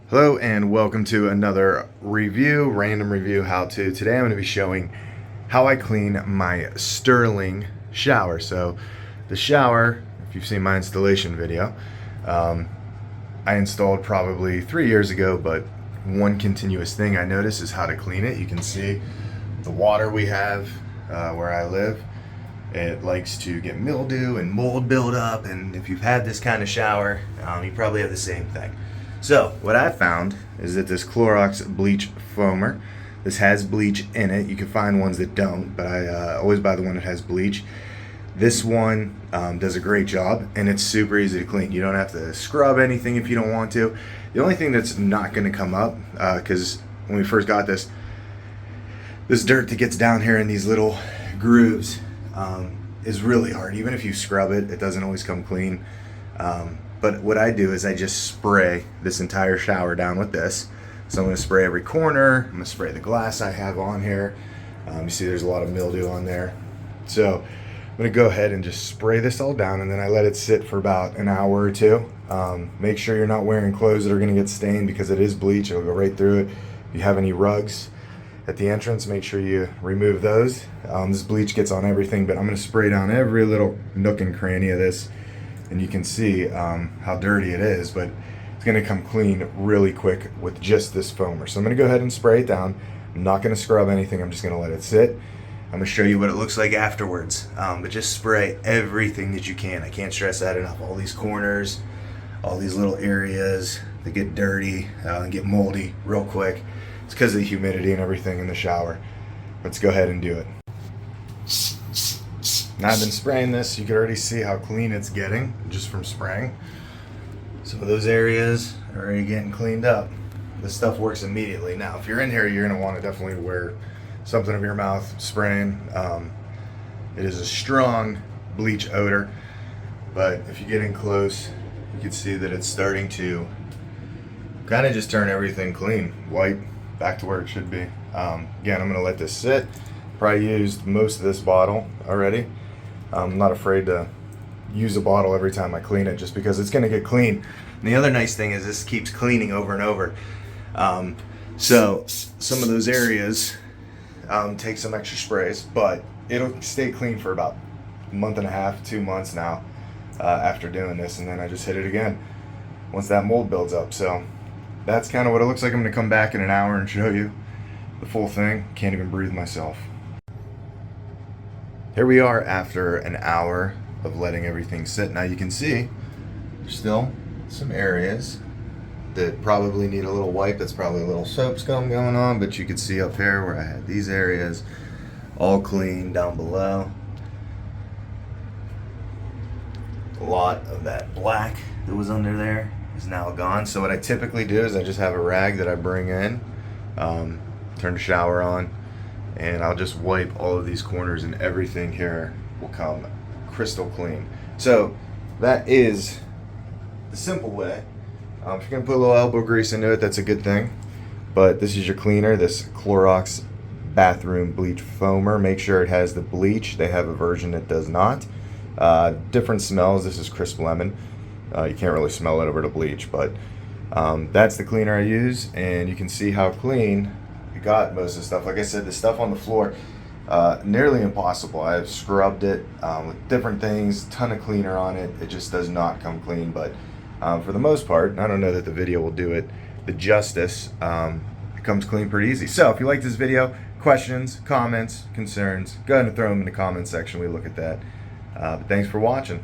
Hello and welcome to another random review how-to. Today I'm going to be showing how I clean my Sterling shower. So the shower, if you've seen my installation video, I installed probably 3 years ago, but one continuous thing I noticed is how to clean it. You can see the water we have where I live. It likes to get mildew and mold buildup, and if you've had this kind of shower, you probably have the same thing. So what I found is that this Clorox bleach foamer, this has bleach in it. You can find ones that don't, but I always buy the one that has bleach. This one does a great job, and it's super easy to clean. You don't have to scrub anything if you don't want to. The only thing that's not going to come up, because when we first got this dirt that gets down here in these little grooves is really hard. Even if you scrub it, it doesn't always come clean. But what I do is I just spray this entire shower down with this. So I'm going to spray every corner. I'm going to spray the glass I have on here. You see there's a lot of mildew on there. So I'm going to go ahead and just spray this all down, and then I let it sit for about an hour or two. Make sure you're not wearing clothes that are going to get stained because it is bleach. It'll go right through it. If you have any rugs at the entrance, make sure you remove those. This bleach gets on everything, but I'm going to spray down every little nook and cranny of this. And you can see how dirty it is, but it's going to come clean really quick with just this foamer. So I'm going to go ahead and spray it down. I'm not going to scrub anything. I'm just going to let it sit. I'm going to show you what it looks like afterwards. But just spray everything that you can. I can't stress that enough. All these corners, all these little areas that get dirty and get moldy real quick. It's because of the humidity and everything in the shower. Let's go ahead and do it. Now I've been spraying this. You can already see how clean it's getting just from spraying. So those areas are already getting cleaned up. This stuff works immediately. Now if you're in here, you're going to want to definitely wear something over your mouth spraying. It is a strong bleach odor, but if you get in close, you can see that it's starting to kind of just turn everything clean, white, back to where it should be. Again, I'm going to let this sit. Probably used most of this bottle already. I'm not afraid to use a bottle every time I clean it just because it's going to get clean. And the other nice thing is this keeps cleaning over and over. So some of those areas take some extra sprays, but it'll stay clean for about a month and a half, 2 months now after doing this. And then I just hit it again once that mold builds up. So that's kind of what it looks like. I'm going to come back in an hour and show you the full thing. Can't even breathe myself. Here we are after an hour of letting everything sit. Now you can see there's still some areas that probably need a little wipe. That's probably a little soap scum going on, but you can see up here where I had these areas all clean down below. A lot of that black that was under there is now gone. So what I typically do is I just have a rag that I bring in, turn the shower on, and I'll just wipe all of these corners, and everything here will come crystal clean. So that is the simple way. If you're going to put a little elbow grease into it, that's a good thing. But this is your cleaner, this Clorox Bathroom Bleach Foamer. Make sure it has the bleach. They have a version that does not. Different smells. This is crisp lemon. You can't really smell it over the bleach, but that's the cleaner I use, and you can see how clean I got most of the stuff. Like I said, the stuff on the floor, nearly impossible. I've scrubbed it with different things, ton of cleaner on it. It just does not come clean, but for the most part, I don't know that the video will do it the justice. It comes clean pretty easy. So if you like this video, questions, comments, concerns, go ahead and throw them in the comments section. We look at that. But thanks for watching.